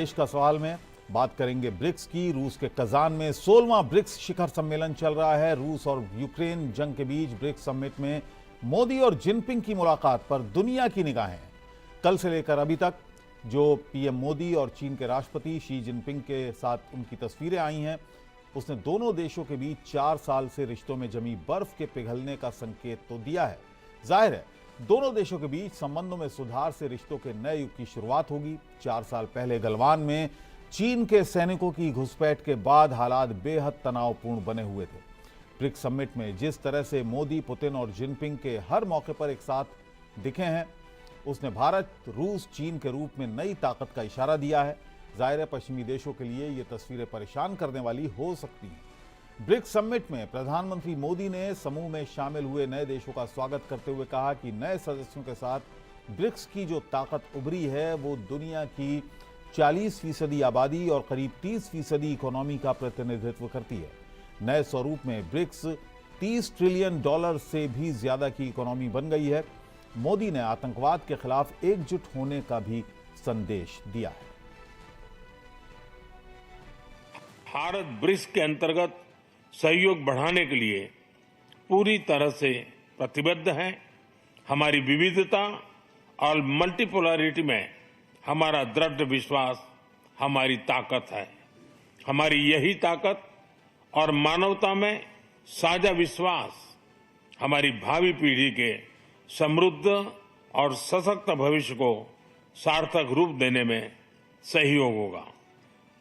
देश का सवाल में बात करेंगे ब्रिक्स की। रूस के कजान में 16वां ब्रिक्स शिखर सम्मेलन चल रहा है। रूस और यूक्रेन जंग के बीच ब्रिक्स समिट में मोदी और जिनपिंग की मुलाकात पर दुनिया की निगाहें कल से लेकर अभी तक। जो पीएम मोदी और चीन के राष्ट्रपति शी जिनपिंग के साथ उनकी तस्वीरें आई हैं, उसने दोनों देशों के बीच 4 साल से रिश्तों में जमी बर्फ के पिघलने का संकेत तो दिया है। जाहिर है दोनों देशों के बीच संबंधों में सुधार से रिश्तों के नए युग की शुरुआत होगी। 4 साल पहले गलवान में चीन के सैनिकों की घुसपैठ के बाद हालात बेहद तनावपूर्ण बने हुए थे। ब्रिक्स समिट में जिस तरह से मोदी, पुतिन और जिनपिंग के हर मौके पर एक साथ दिखे हैं, उसने भारत, रूस, चीन के रूप में नई ताकत का इशारा दिया है। जाहिर है पश्चिमी देशों के लिए ये तस्वीरें परेशान करने वाली हो सकती हैं। ब्रिक्स समिट में प्रधानमंत्री मोदी ने समूह में शामिल हुए नए देशों का स्वागत करते हुए कहा कि नए सदस्यों के साथ ब्रिक्स की जो ताकत उभरी है वो दुनिया की 40% आबादी और करीब 30% इकोनॉमी का प्रतिनिधित्व करती है। नए स्वरूप में ब्रिक्स $30 ट्रिलियन से भी ज्यादा की इकोनॉमी बन गई है। मोदी ने आतंकवाद के खिलाफ एकजुट होने का भी संदेश दिया है। भारत ब्रिक्स के अंतर्गत सहयोग बढ़ाने के लिए पूरी तरह से प्रतिबद्ध है। हमारी विविधता और मल्टीपोलैरिटी में हमारा दृढ़ विश्वास हमारी ताकत है। हमारी यही ताकत और मानवता में साझा विश्वास हमारी भावी पीढ़ी के समृद्ध और सशक्त भविष्य को सार्थक रूप देने में सहयोग होगा।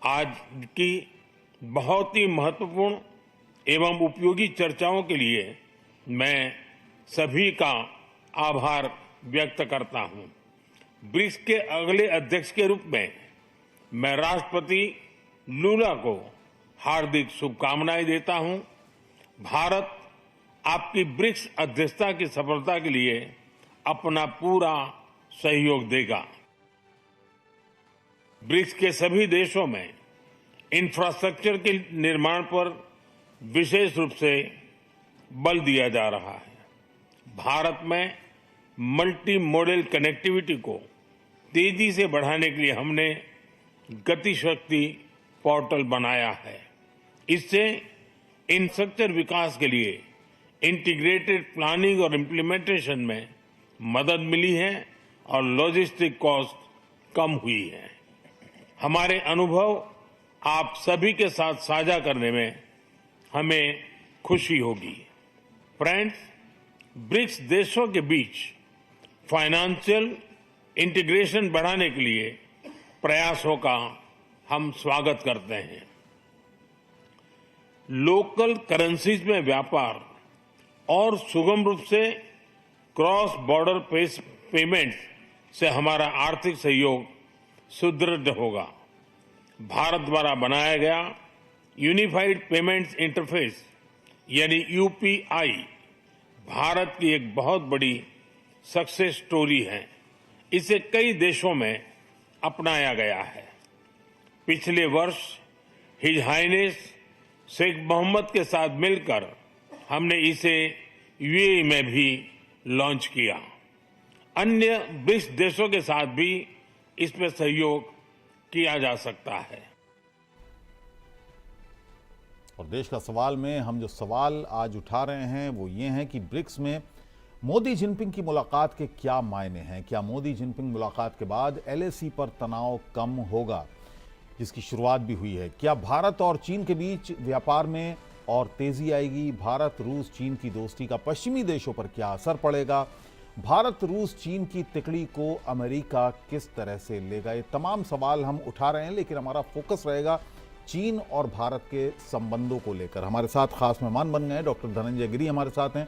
आज की बहुत ही महत्वपूर्ण एवं उपयोगी चर्चाओं के लिए मैं सभी का आभार व्यक्त करता हूं। ब्रिक्स के अगले अध्यक्ष के रूप में मैं राष्ट्रपति लूला को हार्दिक शुभकामनाएं देता हूं। भारत आपकी ब्रिक्स अध्यक्षता की सफलता के लिए अपना पूरा सहयोग देगा। ब्रिक्स के सभी देशों में इंफ्रास्ट्रक्चर के निर्माण पर विशेष रूप से बल दिया जा रहा है। भारत में मल्टी मॉडल कनेक्टिविटी को तेजी से बढ़ाने के लिए हमने गति शक्ति पोर्टल बनाया है। इससे इंफ्रास्ट्रक्चर विकास के लिए इंटीग्रेटेड प्लानिंग और इम्प्लीमेंटेशन में मदद मिली है और लॉजिस्टिक कॉस्ट कम हुई है। हमारे अनुभव आप सभी के साथ साझा करने में हमें खुशी होगी। फ्रेंड्स, ब्रिक्स देशों के बीच फाइनेंशियल इंटीग्रेशन बढ़ाने के लिए प्रयासों का हम स्वागत करते हैं। लोकल करेंसीज में व्यापार और सुगम रूप से क्रॉस बॉर्डर पेमेंट्स से हमारा आर्थिक सहयोग सुदृढ़ होगा। भारत द्वारा बनाया गया यूनिफाइड पेमेंट्स इंटरफेस यानी यूपीआई भारत की एक बहुत बड़ी सक्सेस स्टोरी है। इसे कई देशों में अपनाया गया है। पिछले वर्ष हिज हाइनेस शेख मोहम्मद के साथ मिलकर हमने इसे यूएई में भी लॉन्च किया। अन्य ब्रिक्स देशों के साथ भी इसमें सहयोग किया जा सकता है। और देश का सवाल में हम जो सवाल आज उठा रहे हैं वो ये हैं कि ब्रिक्स में मोदी जिनपिंग की मुलाकात के क्या मायने हैं। क्या मोदी जिनपिंग मुलाकात के बाद एलएसी पर तनाव कम होगा, जिसकी शुरुआत भी हुई है। क्या भारत और चीन के बीच व्यापार में और तेजी आएगी। भारत, रूस, चीन की दोस्ती का पश्चिमी देशों पर क्या असर पड़ेगा। भारत, रूस, चीन की तिकड़ी को अमेरिका किस तरह से लेगा। ये तमाम सवाल हम उठा रहे हैं, लेकिन हमारा फोकस रहेगा चीन और भारत के संबंधों को लेकर। हमारे साथ खास मेहमान बन गए डॉक्टर धनंजय गिरी हमारे साथ हैं।